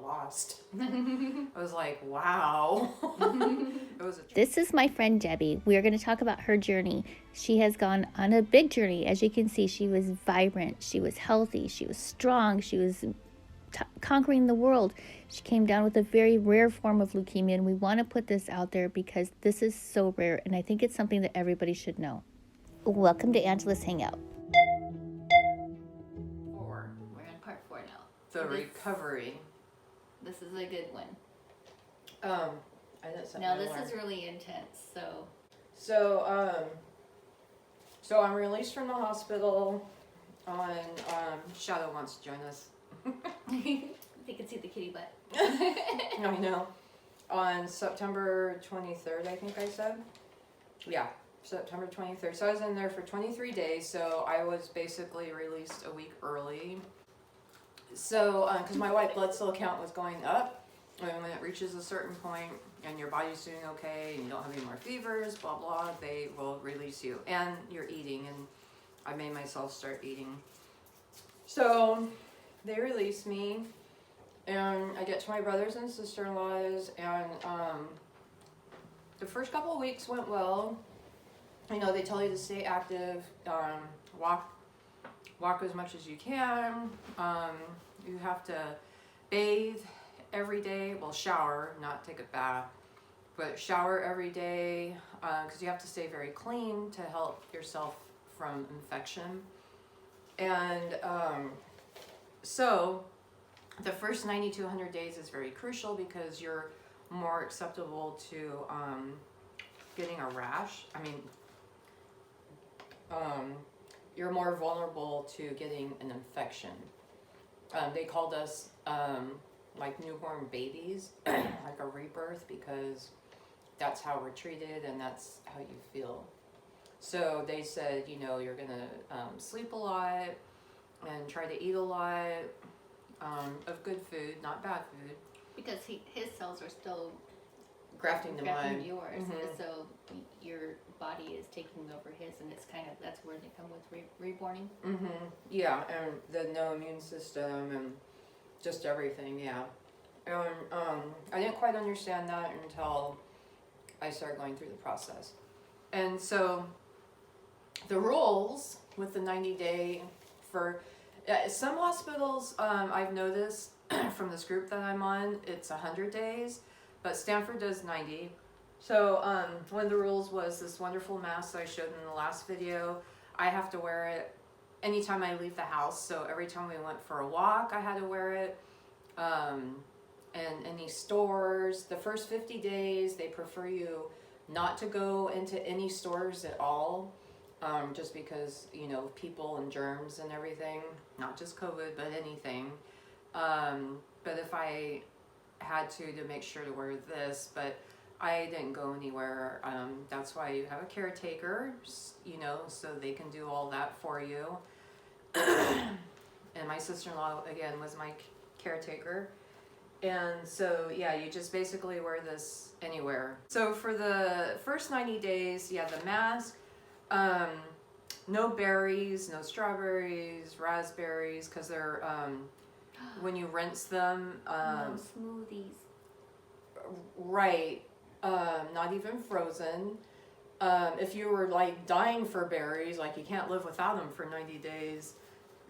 lost. I was like, wow. It was This is my friend Debbie. We are going to talk about her journey. She has gone on a big journey. As you can see, she was vibrant, she was healthy, she was strong, she was conquering the world. She came down with a very rare form of leukemia, and we want to put this out there because this is so rare, and I think it's something that everybody should know. Welcome to Angela's Hangout. 4. We're on part 4 now. The recovery. This is a good one. I didn't set Now my this alarm. is really intense, So I'm released from the hospital on, Shadow wants to join us. they can see the kitty butt. I know. On September 23rd, I think I said. Yeah, September 23rd. So I was in there for 23 days, so I was basically released a week early. So, because my white blood cell count was going up, and when it reaches a certain point and your body's doing okay and you don't have any more fevers, blah blah, they will release you. And you're eating, and I made myself start eating. So they released me, and I get to my brothers and sister-in-laws, and the first couple of weeks went well. You know, they tell you to stay active, walk as much as you can. You have to bathe every day, well, shower, not take a bath, but shower every day, because you have to stay very clean to help yourself from infection. And so the first 90 to 100 days is very crucial because you're more acceptable to getting a rash. I mean, you're more vulnerable to getting an infection. They called us like newborn babies, like a rebirth, because that's how we're treated and that's how you feel. So they said, you know, you're gonna sleep a lot and try to eat a lot of good food, not bad food. Because his cells are still grafting mine. yours, Mhm. so your body is taking over his, and it's kind of, that's where they come with reborning. Yeah, and the no immune system and just everything, yeah. And I didn't quite understand that until I started going through the process. And so the rules with the 90-day for some hospitals, I've noticed from this group that I'm on, it's 100 days, but Stanford does 90. So one of the rules was this wonderful mask that I showed in the last video. I have to wear it anytime I leave the house. So every time we went for a walk, I had to wear it. And any stores, the first 50 days, they prefer you not to go into any stores at all. Just because, you know, people and germs and everything, not just COVID, but anything. But if I had to make sure to wear this, but I didn't go anywhere. That's why you have a caretaker, you know, so they can do all that for you. And my sister-in-law, again, was my caretaker. And so, yeah, you just basically wear this anywhere. So for the first 90 days, yeah, the mask, no berries, no strawberries, raspberries, because they're, when you rinse them, no smoothies. Right, not even frozen. If you were like dying for berries, like you can't live without them for 90 days,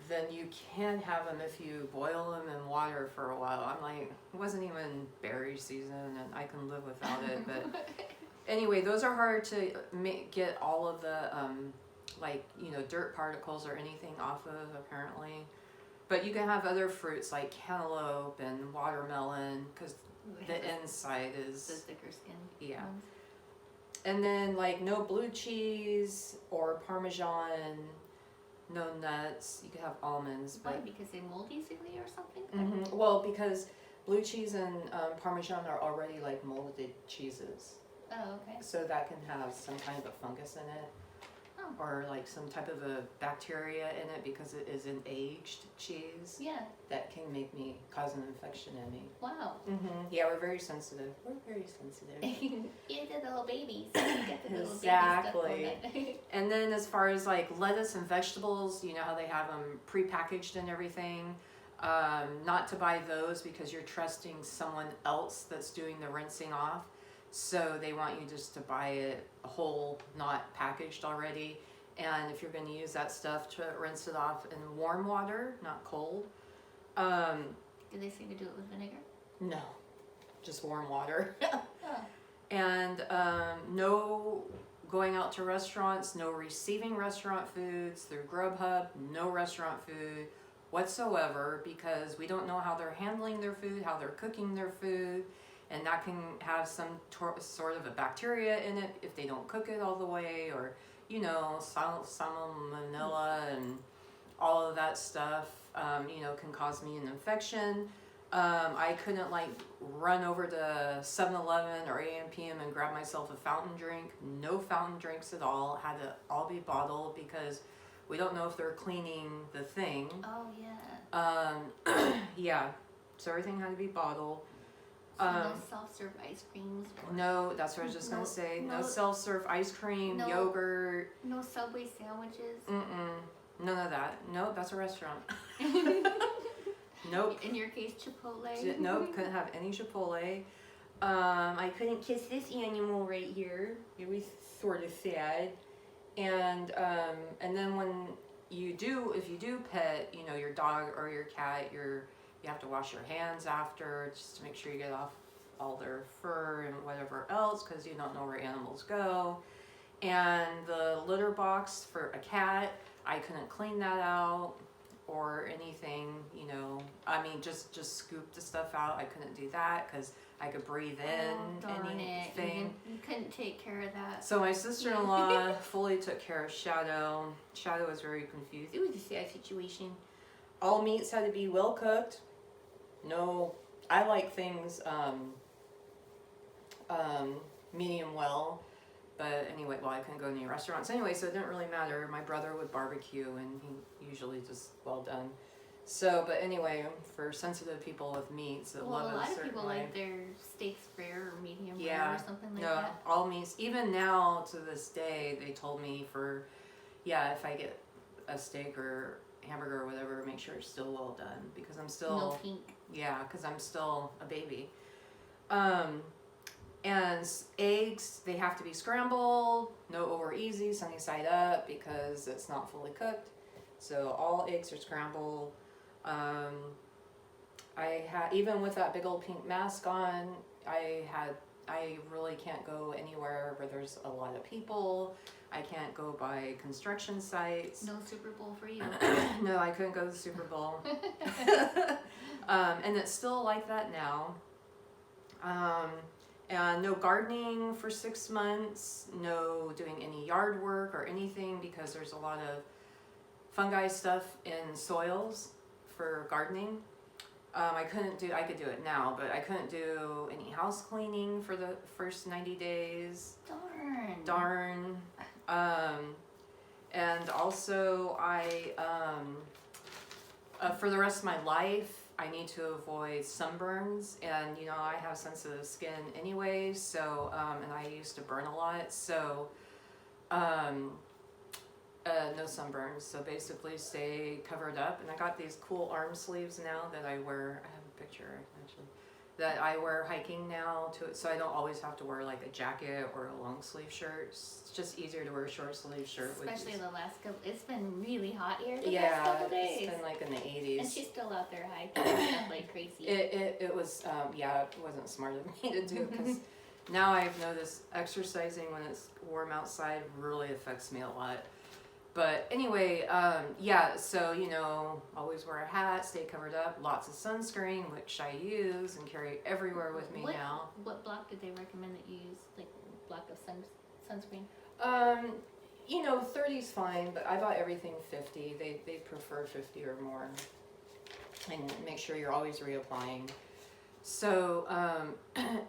then you can have them if you boil them in water for a while. I'm like, it wasn't even berry season and I can live without it. But anyway, those are hard to get all of the like, you know, dirt particles or anything off of, apparently. But you can have other fruits like cantaloupe and watermelon, because the inside is the thicker skin. Yeah. And then like no blue cheese or Parmesan, no nuts. You could have almonds. Why? But Because they mold easily or something? well, because blue cheese and Parmesan are already like molded cheeses. Oh, okay. So that can have some kind of a fungus in it. Or like some type of a bacteria in it because it is an aged cheese. Yeah. That can cause an infection in me. Wow. Yeah, we're very sensitive. We're very sensitive. You did the little babies. You get the little Exactly. baby stuff. And then as far as like lettuce and vegetables, you know how they have them prepackaged and everything. Not to buy those because you're trusting someone else that's doing the rinsing off. So they want you just to buy it whole, not packaged already. And if you're going to use that stuff, to rinse it off in warm water, not cold. Did they say to do it with vinegar? No, just warm water. Oh. And no going out to restaurants, no receiving restaurant foods through Grubhub, no restaurant food whatsoever, because we don't know how they're handling their food, how they're cooking their food, and that can have some sort of a bacteria in it if they don't cook it all the way, or you know, salmonella and all of that stuff, you know, can cause me an infection. I couldn't like run over to 7-Eleven or AM/PM and grab myself a fountain drink. No fountain drinks at all. Had to all be bottled because we don't know if they're cleaning the thing. Oh yeah. Yeah. So everything had to be bottled. So no self-serve ice creams. No, that's what I was just gonna say. No self-serve ice cream, yogurt. No Subway sandwiches. None of that. Nope, that's a restaurant. Nope. In your case, Chipotle. Nope, couldn't have any Chipotle. I couldn't kiss this animal right here. It was sort of sad. And then when you do, if you do pet, you know, your dog or your cat, you have to wash your hands after just to make sure you get off all their fur and whatever else, because you don't know where animals go. And the litter box for a cat, I couldn't clean that out or anything, you know. I mean, just scoop the stuff out. I couldn't do that because I could breathe in anything. You couldn't take care of that. So my sister-in-law fully took care of Shadow. Shadow was very confused. It was a sad situation. All meats had to be well cooked. No, I like things medium well. But anyway, well, I couldn't go to any restaurants anyway, so it didn't really matter. My brother would barbecue, and he usually just well done. So, but anyway, for sensitive people with meats that love it, a lot of people like their steaks rare or medium rare or something like that. All meats. Even now, to this day, they told me if I get a steak or hamburger or whatever, make sure it's still well done, because I'm still no pink. Yeah, because I'm still a baby. And eggs, they have to be scrambled, no over easy, sunny side up, because it's not fully cooked. So all eggs are scrambled. Even with that big old pink mask on, I really can't go anywhere where there's a lot of people. I can't go by construction sites. No Super Bowl for you. No, I couldn't go to the Super Bowl. And it's still like that now. And no gardening for 6 months, no doing any yard work or anything, because there's a lot of fungi stuff in soils for gardening. I could do it now, but I couldn't do any house cleaning for the first 90 days. Darn. And also for the rest of my life, I need to avoid sunburns, and you know, I have sensitive skin anyway, so and I used to burn a lot, so no sunburns. So basically stay covered up. And I got these cool arm sleeves now that I wear. I have a picture actually that I wear hiking now so I don't always have to wear like a jacket or a long sleeve shirt. It's just easier to wear a short sleeve shirt. Especially the last couple. It's been really hot here the past couple days. It's been like in the 80s. And she's still out there hiking stuff like crazy. It was it wasn't smart of me to do, because now I've noticed exercising when it's warm outside really affects me a lot. But anyway, so, you know, always wear a hat, stay covered up, lots of sunscreen, which I use and carry everywhere with me now. What block did they recommend that you use, like block of sunscreen? You know, 30's fine, but I bought everything 50. They prefer 50 or more. And make sure you're always reapplying. So,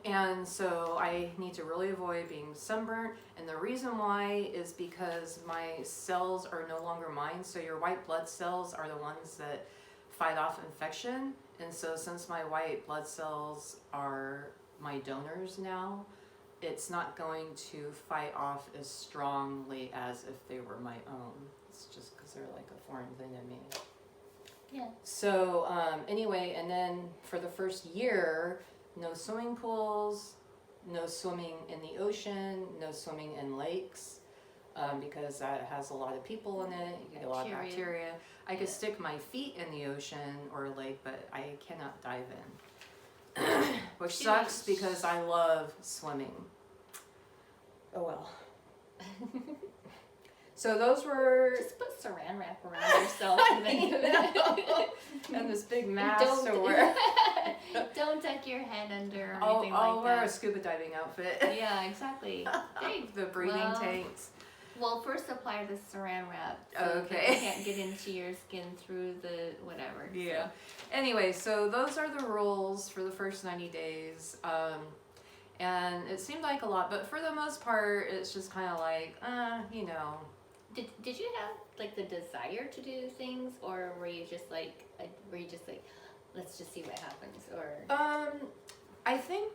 and so I need to really avoid being sunburnt. And the reason why is because my cells are no longer mine. So your white blood cells are the ones that fight off infection. And so since my white blood cells are my donors now, it's not going to fight off as strongly as if they were my own. It's just because they're like a foreign thing to me. Yeah. So anyway, and then for the first year, no swimming pools, no swimming in the ocean, no swimming in lakes, because that has a lot of people in it. You get a lot of bacteria. I could stick my feet in the ocean or lake, but I cannot dive in, which sucks because I love swimming. Oh well. So those were. Just put saran wrap around yourself and this big mask to wear. Don't tuck your head under or anything I'll like that. wear a scuba diving outfit. Yeah, exactly. The breathing tanks. Well, first apply the saran wrap so Okay. that it can't get into your skin through the whatever. Yeah. So. Anyway, so those are the rules for the first 90 days. And it seemed like a lot, but for the most part, it's just kind of like, you know. Did you have like the desire to do things, or were you just like, let's just see what happens, or? I think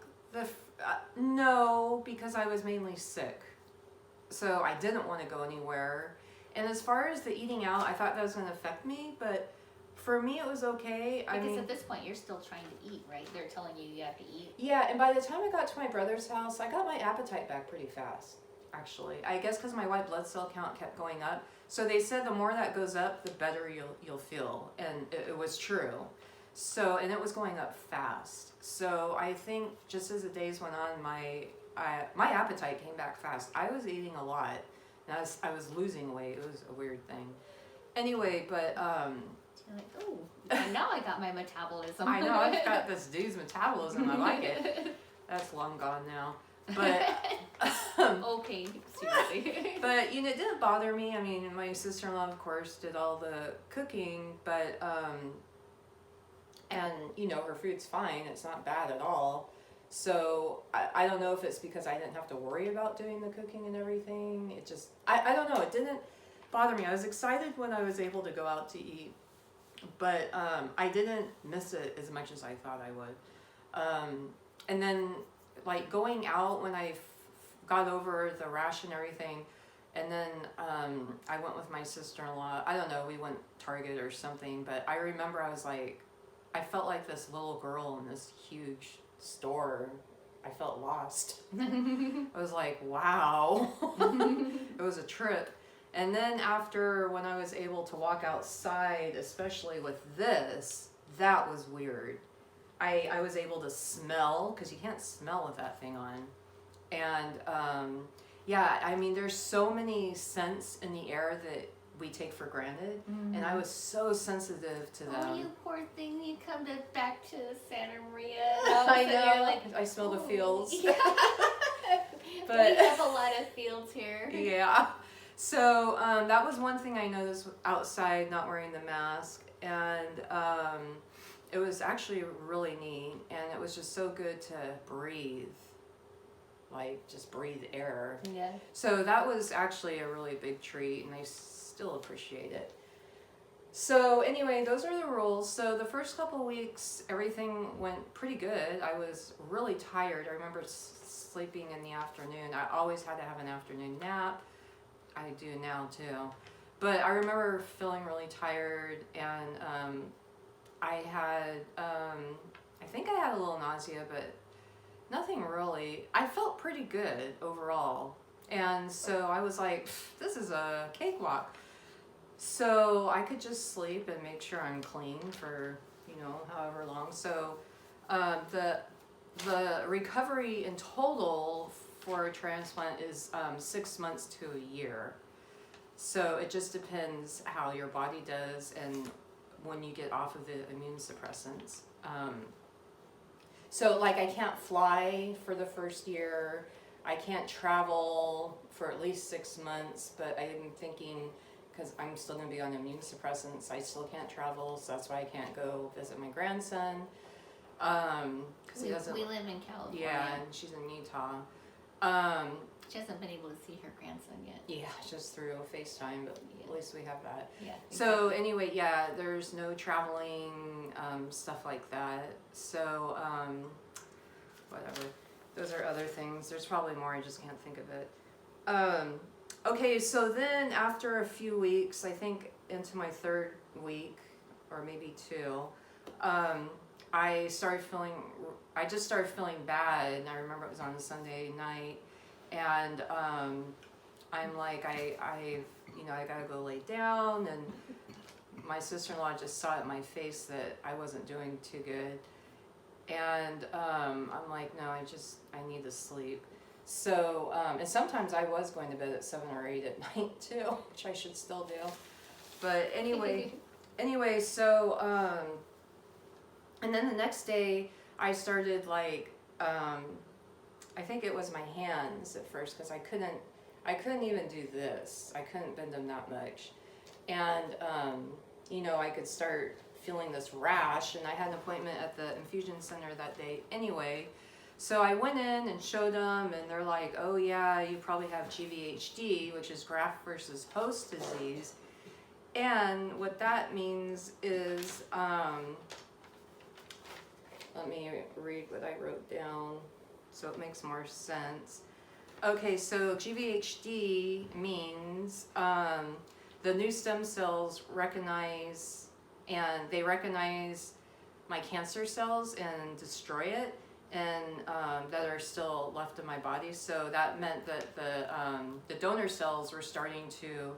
no, because I was mainly sick, so I didn't want to go anywhere. And as far as the eating out, I thought that was going to affect me, but for me it was okay. Because at this point you're still trying to eat, right? They're telling you have to eat. Yeah, and by the time I got to my brother's house, I got my appetite back pretty fast. Actually, I guess because my white blood cell count kept going up. So they said the more that goes up, the better you'll feel, and it was true. So, and it was going up fast. So I think just as the days went on, my appetite came back fast. I was eating a lot, and I was losing weight. It was a weird thing. Anyway, but you're like, oh, and now I got my metabolism. I know I've got this dude's metabolism. I like it. That's long gone now. But okay, seriously. But it didn't bother me. I mean, my sister-in-law, of course, did all the cooking, but and her food's fine. It's not bad at all. So I don't know if it's because I didn't have to worry about doing the cooking and everything. It just I don't know. It didn't bother me. I was excited when I was able to go out to eat, but I didn't miss it as much as I thought I would. And then, like, going out when I got over the rash and everything, and then I went with my sister-in-law. I don't know, we went Target or something, but I remember I felt like this little girl in this huge store. I felt lost. I was like, wow. It was a trip. And then after, when I was able to walk outside, especially with this, that was weird. I was able to smell, because you can't smell with that thing on. And yeah, I mean, there's so many scents in the air that we take for granted. Mm-hmm. And I was so sensitive to them. Oh, you poor thing, you come back to Santa Maria. I know, like, I smell the fields. Yeah. But we have a lot of fields here. Yeah. So that was one thing I noticed outside, not wearing the mask. And it was actually really neat, and it was just so good to breathe, like just breathe air. Yeah. So that was actually a really big treat, and I still appreciate it. So anyway, those are the rules. So the first couple of weeks, everything went pretty good. I was really tired. I remember sleeping in the afternoon. I always had to have an afternoon nap. I do now too. But I remember feeling really tired, and I had, I think I had a little nausea, but nothing really. I felt pretty good overall. And so I was like, this is a cakewalk. So I could just sleep and make sure I'm clean for, however long. So the recovery in total for a transplant is 6 months to a year. So it just depends how your body does and when you get off of the immune suppressants. So like I can't fly for the first year. I can't travel for at least 6 months, but I'm thinking, because I'm still going to be on immune suppressants, I still can't travel, so that's why I can't go visit my grandson. Because he doesn't. We live in California. Yeah, and she's in Utah. She hasn't been able to see her grandson yet. Yeah, just through FaceTime, but yeah. At least we have that. Yeah. Exactly. So anyway, yeah, there's no traveling, stuff like that. So whatever. Those are other things. There's probably more, I just can't think of it. Okay, so then after a few weeks, I think into my third week or maybe 2, I just started feeling bad, and I remember it was on a Sunday night, and I'm like, I gotta go lay down, and my sister-in-law just saw it in my face that I wasn't doing too good, and I'm like, no, I need to sleep. So, and sometimes I was going to bed at 7 or 8 at night too, which I should still do. But anyway, so, and then the next day I started like, I think it was my hands at first, because I couldn't even do this. I couldn't bend them that much. And, I could start feeling this rash, and I had an appointment at the infusion center that day anyway. So I went in and showed them, and they're like, oh yeah, you probably have Gvhd, which is graft versus host disease. And what that means is, let me read what I wrote down so it makes more sense. Okay, so Gvhd means the new stem cells recognize my cancer cells and destroy it, and that are still left in my body. So that meant that the donor cells were starting to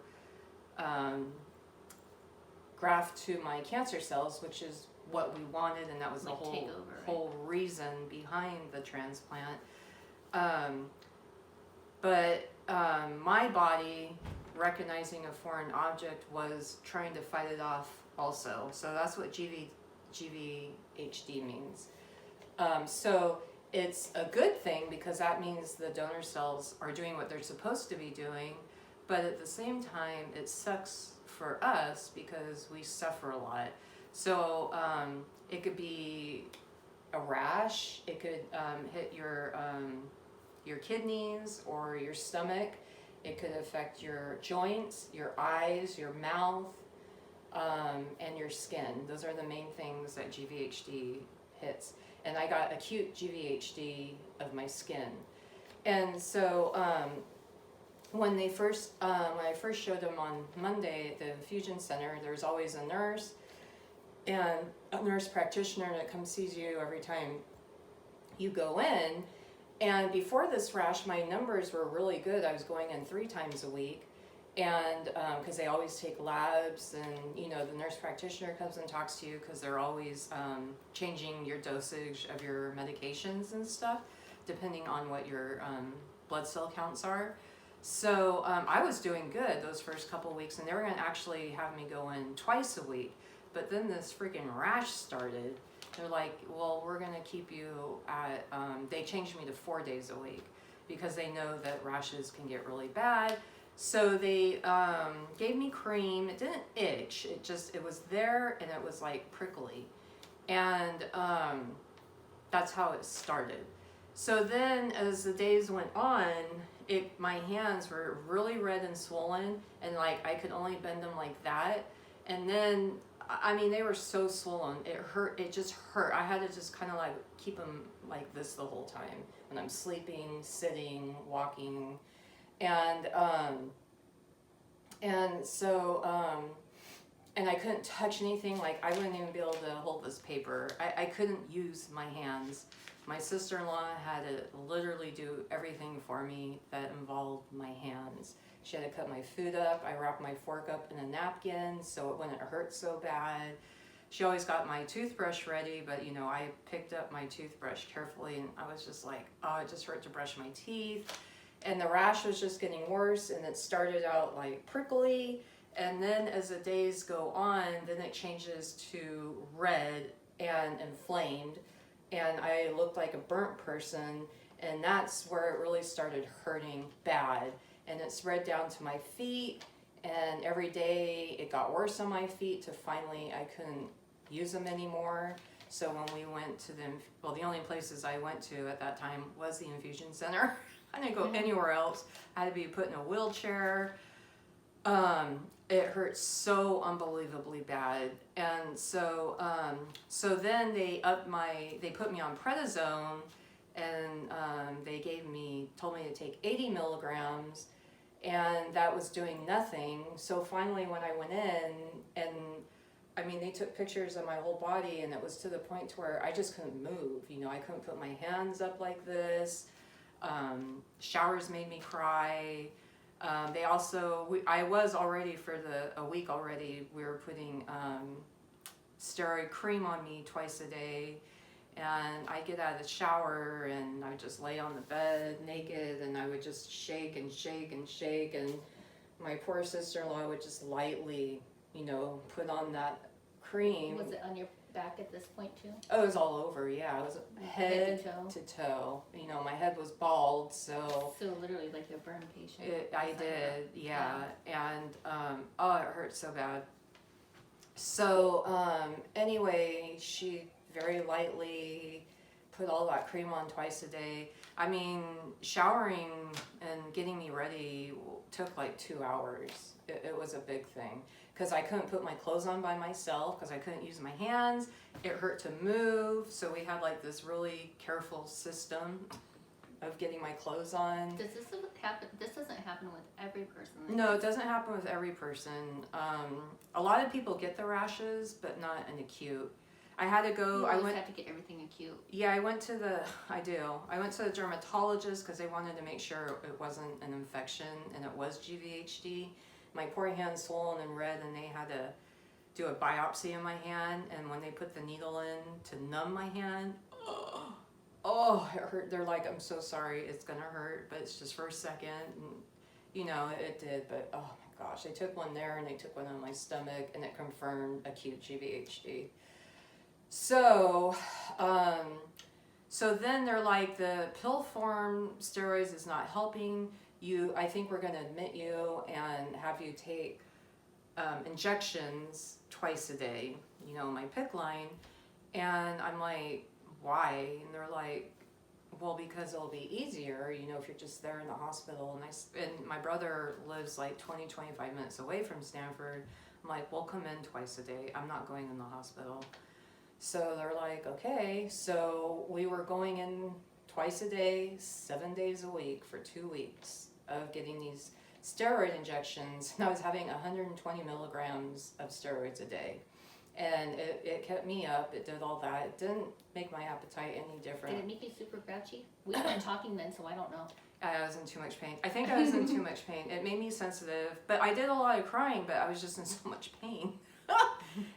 graft to my cancer cells, which is what we wanted, and that was the whole reason behind the transplant. But my body, recognizing a foreign object, was trying to fight it off also. So that's what Gvhd means. So it's a good thing, because that means the donor cells are doing what they're supposed to be doing, but at the same time it sucks for us because we suffer a lot. So it could be a rash, it could hit your kidneys or your stomach, it could affect your joints, your eyes, your mouth, and your skin. Those are the main things that Gvhd hits. And I got acute Gvhd of my skin. And so when I first showed them on Monday at the infusion center, there's always a nurse and a nurse practitioner that comes sees you every time you go in. And before this rash, my numbers were really good. I was going in 3 times a week, and because they always take labs, and the nurse practitioner comes and talks to you, because they're always changing your dosage of your medications and stuff, depending on what your blood cell counts are. So I was doing good those first couple of weeks, and they were going to actually have me go in twice a week. But then this freaking rash started. They're like, well, we're going to keep you at, they changed me to 4 days a week, because they know that rashes can get really bad. So they gave me cream. It didn't itch. It was there, and it was like prickly. And that's how it started. So then as the days went on, my hands were really red and swollen, and like I could only bend them like that. And then, I mean, they were so swollen. It hurt. It just hurt. I had to just kind of like keep them like this the whole time when I'm sleeping, sitting, walking. And I couldn't touch anything. Like I wouldn't even be able to hold this paper. I couldn't use my hands. My sister-in-law had to literally do everything for me that involved my hands. She had to cut my food up. I wrapped my fork up in a napkin so it wouldn't hurt so bad. She always got my toothbrush ready, but I picked up my toothbrush carefully, and I was just like, oh, it just hurt to brush my teeth. And the rash was just getting worse, and it started out like prickly, and then as the days go on, then it changes to red and inflamed, and I looked like a burnt person, and that's where it really started hurting bad. And it spread down to my feet, and every day it got worse on my feet, to finally I couldn't use them anymore. So when we went to the only places I went to at that time was the infusion center. I didn't go anywhere else. I had to be put in a wheelchair. It hurt so unbelievably bad. And so then they put me on prednisone, and they told me to take 80 milligrams, and that was doing nothing. So finally when I went in, and I mean, they took pictures of my whole body, and it was to the point to where I just couldn't move. You know, I couldn't put my hands up like this. Showers made me cry. They also, I was already for a week already, we were putting steroid cream on me twice a day. And I get out of the shower and I would just lay on the bed naked, and I would just shake and shake and shake. And my poor sister-in-law would just lightly, you know, put on that cream. Was it on your back at this point too? Oh, it was all over, yeah. It was head to to toe. You know, my head was bald, so. So literally like a burn patient. I did, yeah. And, oh, it hurt so bad. So, anyway, she very lightly put all that cream on twice a day. I mean, showering and getting me ready took like 2 hours. It was a big thing because I couldn't put my clothes on by myself because I couldn't use my hands. It hurt to move, so we had like this really careful system of getting my clothes on. Does this happen? This doesn't happen with every person. No, it doesn't happen with every person. A lot of people get the rashes, but not an acute. I had to go. You always have to get everything acute. Yeah, I went to the dermatologist because they wanted to make sure it wasn't an infection, and it was Gvhd. My poor hand swollen and red, and they had to do a biopsy in my hand. And when they put the needle in to numb my hand, oh, it hurt. They're like, I'm so sorry, it's gonna hurt, but it's just for a second. And, you know, it did, but oh my gosh, they took one there and they took one on my stomach, and it confirmed acute Gvhd. So, so then they're like, the pill form steroids is not helping you. I think we're going to admit you and have you take injections twice a day, you know, my PICC line. And I'm like, why? And they're like, well, because it'll be easier, you know, if you're just there in the hospital. And my brother lives like 20-25 minutes away from Stanford. I'm like, we'll come in twice a day. I'm not going in the hospital. So they're like, okay. So we were going in twice a day, 7 days a week for 2 weeks of getting these steroid injections. And I was having 120 milligrams of steroids a day. And it kept me up. It did all that. It didn't make my appetite any different. Did it make you super grouchy? We weren't talking then, so I don't know. I was in too much pain. I think I was in too much pain. It made me sensitive. But I did a lot of crying, but I was just in so much pain.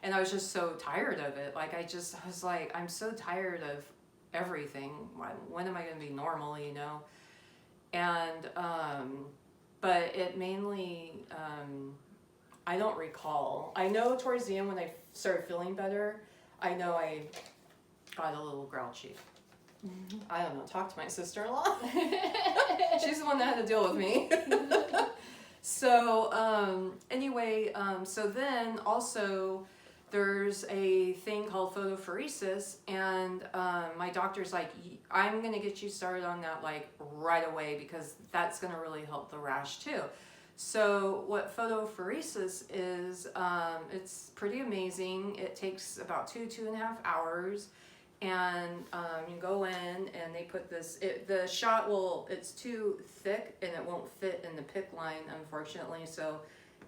And I was just so tired of it. Like, I was like, I'm so tired of everything. When am I going to be normal, you know? And, but it mainly, I don't recall. I know towards the end when I started feeling better, I know I got a little grouchy. Mm-hmm. I don't know, talk to my sister-in-law. She's the one that had to deal with me. So anyway, so then also there's a thing called photophoresis, and my doctor's like, I'm going to get you started on that like right away because that's going to really help the rash too. So what photophoresis is, it's pretty amazing. It takes about 2.5 hours. And you go in and they put this, the shot it's too thick and it won't fit in the PICC line, unfortunately. So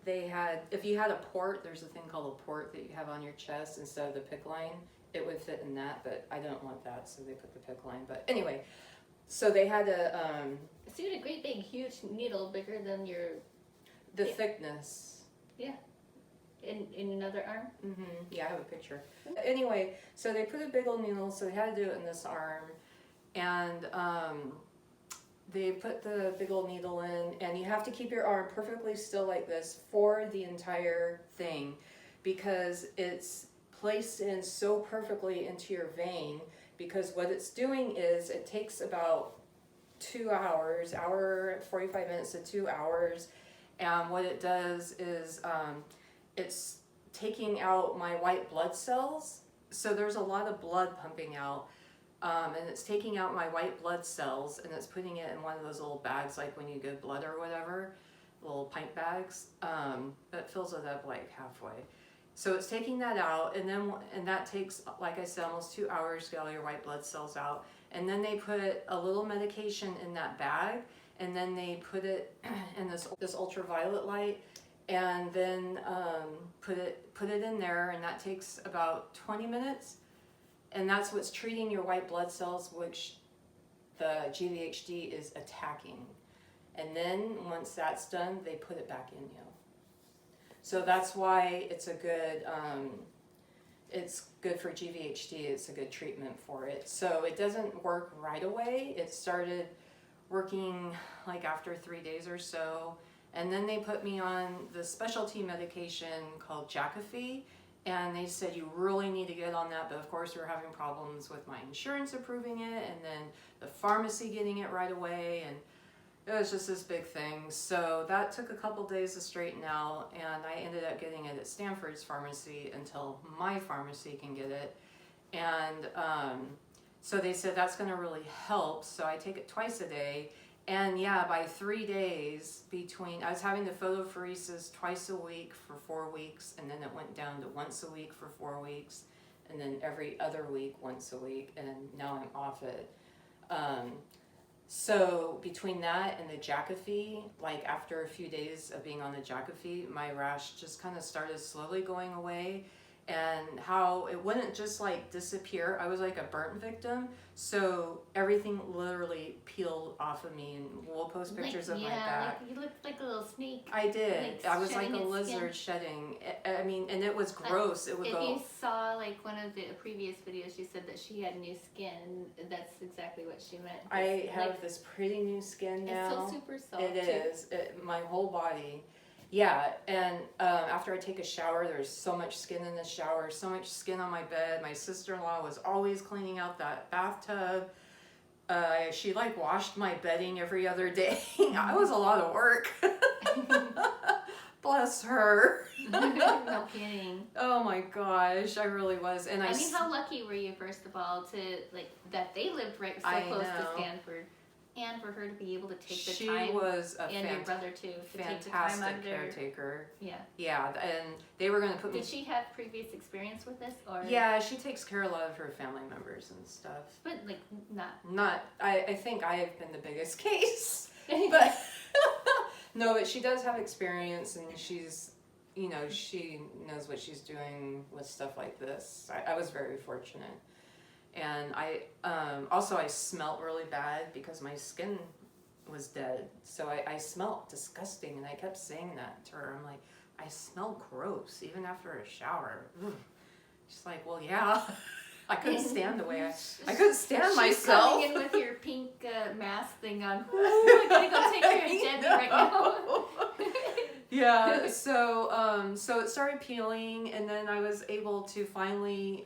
they had, if you had a port, there's a thing called a port that you have on your chest instead of the PICC line, it would fit in that, but I don't want that, so they put the PICC line. But anyway, so they had a... so you had a great big huge needle, bigger than your... The thickness. Yeah. In another arm? Mm-hmm. Yeah, I have a picture. Anyway, so they put a big old needle, so they had to do it in this arm. And they put the big old needle in, and you have to keep your arm perfectly still like this for the entire thing because it's placed in so perfectly into your vein, because what it's doing is it takes about 2 hours, hour 45 minutes to 2 hours, and what it does is it's taking out my white blood cells. So there's a lot of blood pumping out, and it's taking out my white blood cells, and it's putting it in one of those little bags, like when you give blood or whatever, little pint bags, that fills it up like halfway. So it's taking that out, and that takes, like I said, almost 2 hours to get all your white blood cells out. And then they put a little medication in that bag, and then they put it in this ultraviolet light, and then put it in there, and that takes about 20 minutes, and that's what's treating your white blood cells, which the Gvhd is attacking. And then once that's done, they put it back in you. So that's why it's a good, it's good for Gvhd. It's a good treatment for it. So it doesn't work right away. It started working like after 3 days or so. And then they put me on the specialty medication called Gvhd. And they said, you really need to get on that. But of course, we're having problems with my insurance approving it, and then the pharmacy getting it right away. And it was just this big thing. So that took a couple days to straighten out. And I ended up getting it at Stanford's pharmacy until my pharmacy can get it. And so they said that's going to really help. So I take it twice a day. And yeah, by 3 days between, I was having the photophoresis twice a week for 4 weeks, and then it went down to once a week for 4 weeks, and then every other week, once a week, and now I'm off it. So between that and the Gvhd, like after a few days of being on the Gvhd, my rash just kind of started slowly going away. And how it wouldn't just like disappear. I was like a burnt victim, so everything literally peeled off of me, and we'll post pictures of my back. Like you looked like a little snake. I did. I was like a lizard shedding. I mean, and it was gross. It would if go. You saw like one of the previous videos, she said that she had new skin. That's exactly what she meant. I have this pretty new skin now. It's so super soft. It is. My whole body. Yeah, and after I take a shower, there's so much skin in the shower, so much skin on my bed. My sister-in-law was always cleaning out that bathtub. She like washed my bedding every other day. I was a lot of work. Bless her. No kidding. Oh my gosh, I really was. And I mean, how lucky were you, first of all, to like that they lived right so close to Stanford? And for her to be able to take the time, she was a and your brother too, to take the time fantastic under caretaker. Yeah. Yeah, and they were going to put me. Did she have previous experience with this, or? Yeah, she takes care of a lot of her family members and stuff. But like not. Not. I think I have been the biggest case, but no, but she does have experience, and she's, you know, she knows what she's doing with stuff like this. I was very fortunate. And I also I smelt really bad because my skin was dead, so I smelt disgusting, and I kept saying that to her. I'm like, I smell gross even after a shower. Ugh. She's like, well, yeah. I couldn't stand the way I couldn't stand myself. She's coming in with your pink mask thing on. Ooh, I gotta go take care of Debbie right now. Yeah, so it started peeling, and then I was able to finally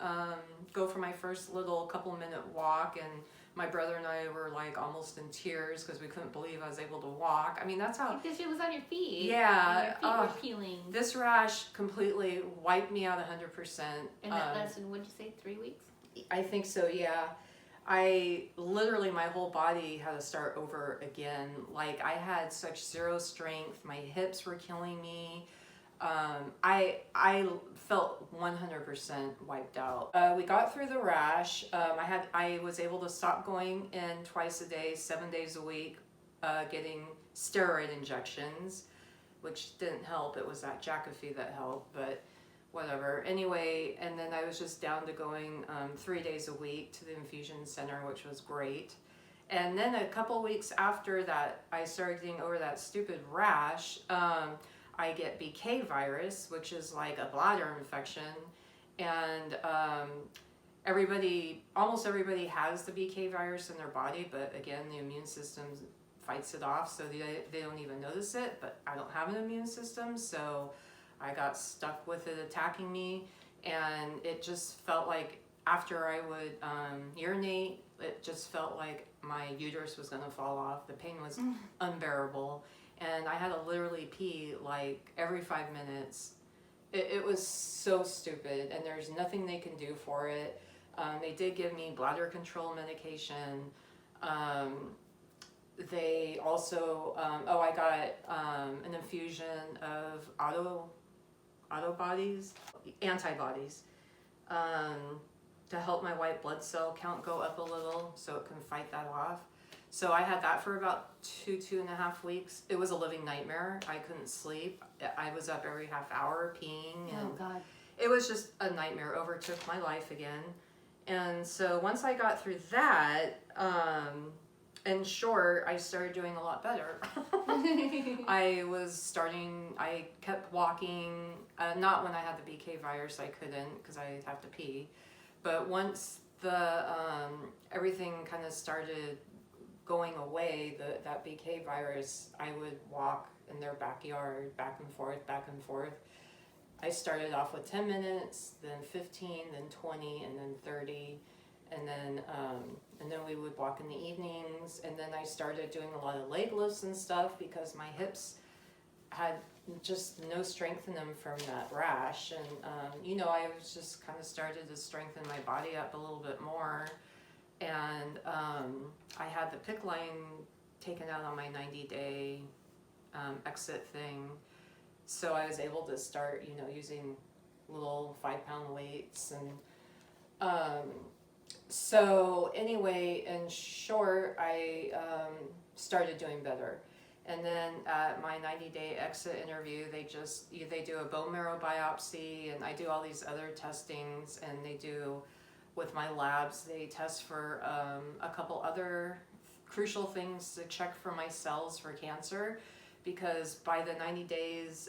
go for my first little couple-minute walk, and my brother and I were like almost in tears because we couldn't believe I was able to walk. I mean, that's how. Because it was on your feet. Yeah. And your feet were peeling. This rash completely wiped me out 100%. And that lasted, what'd you say, 3 weeks? I think so, yeah. I literally, my whole body had to start over again. Like, I had such zero strength. My hips were killing me. I felt 100% wiped out. We got through the rash. I was able to stop going in twice a day, 7 days a week, getting steroid injections, which didn't help. It was that Gvhd that helped, but whatever. Anyway, and then I was just down to going 3 days a week to the infusion center, which was great. And then a couple weeks after that, I started getting over that stupid rash. I get BK virus, which is like a bladder infection, and almost everybody has the BK virus in their body, but again, the immune system fights it off, so they don't even notice it. But I don't have an immune system, so I got stuck with it attacking me, and it just felt like after I would urinate, it just felt like my uterus was gonna fall off. The pain was unbearable. And I had to literally pee like every 5 minutes. It was so stupid, and there's nothing they can do for it. They did give me bladder control medication. They also, I got an infusion of antibodies, to help my white blood cell count go up a little so it can fight that off. So I had that for about 2.5 weeks. It was a living nightmare. I couldn't sleep. I was up every half hour peeing. And Oh, God. it was just a nightmare. Overtook my life again. And so once I got through that, in short, I started doing a lot better. I kept walking, not when I had the BK virus, I couldn't because I have to pee. But once everything kind of started going away, that BK virus, I would walk in their backyard, back and forth, back and forth. I started off with 10 minutes, then 15, then 20, and then 30. And then we would walk in the evenings. And then I started doing a lot of leg lifts and stuff because my hips had just no strength in them from that rash. And, I was just kind of started to strengthen my body up a little bit more. And I had the PICC line taken out on my 90-day exit thing. So I was able to start, using little 5-pound weights. And so anyway, in short, I started doing better. And then at my 90-day exit interview, they do a bone marrow biopsy, and I do all these other testings, and they do, with my labs, they test for a couple other crucial things to check for my cells for cancer, because by the 90 days,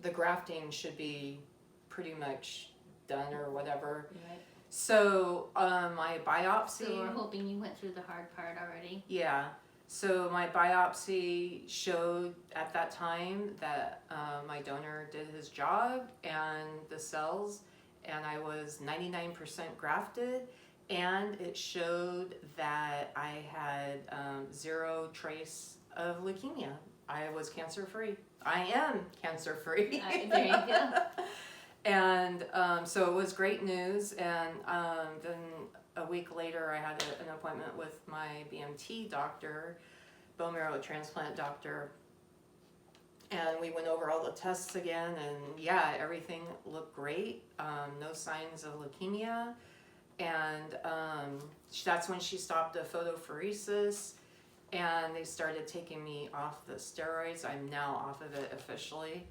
the grafting should be pretty much done or whatever. Right. So my biopsy... So we're hoping you went through the hard part already. Yeah. So my biopsy showed at that time that my donor did his job and the cells, and I was 99% grafted, and it showed that I had 0 trace of leukemia. I was cancer-free. I am cancer-free. There you go. And so it was great news, and then a week later I had an appointment with my BMT doctor, bone marrow transplant doctor, and we went over all the tests again, and yeah, everything looked great, no signs of leukemia, and that's when she stopped the photophoresis, and they started taking me off the steroids. I'm now off of it officially.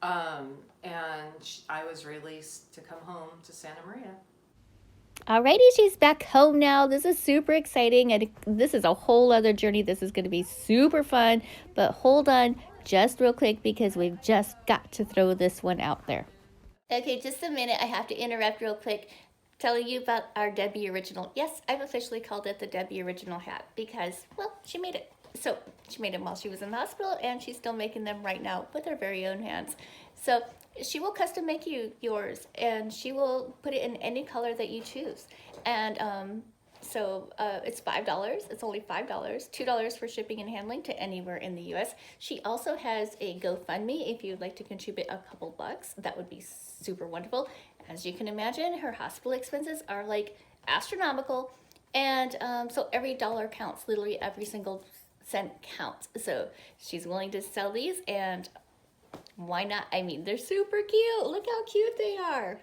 And I was released to come home to Santa Maria. Alrighty, she's back home now. This is super exciting, and this is a whole other journey. This is going to be super fun, but hold on just real quick because we've just got to throw this one out there. Okay, just a minute. I have to interrupt real quick, telling you about our Debbie Original. Yes, I've officially called it the Debbie Original hat because, well, she made it. So she made them while she was in the hospital, and she's still making them right now with her very own hands. So she will custom make you yours, and she will put it in any color that you choose. And so it's $5. It's only $5. $2 for shipping and handling to anywhere in the U.S. She also has a GoFundMe if you'd like to contribute a couple bucks. That would be super wonderful. As you can imagine, her hospital expenses are like astronomical, and so every dollar counts. Literally every single cent counts. So she's willing to sell these, and why not? I mean, they're super cute. Look how cute they are.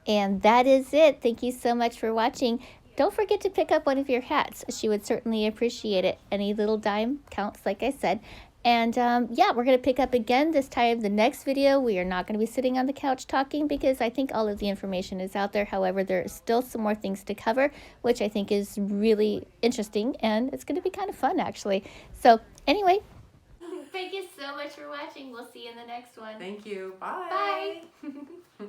And that is it. Thank you so much for watching. Don't forget to pick up one of your hats. She would certainly appreciate it. Any little dime counts, like I said. And yeah, we're going to pick up again this time. The next video, we are not going to be sitting on the couch talking because I think all of the information is out there. However, there are still some more things to cover, which I think is really interesting, and it's going to be kind of fun, actually. So anyway, thank you so much for watching. We'll see you in the next one. Thank you. Bye. Bye.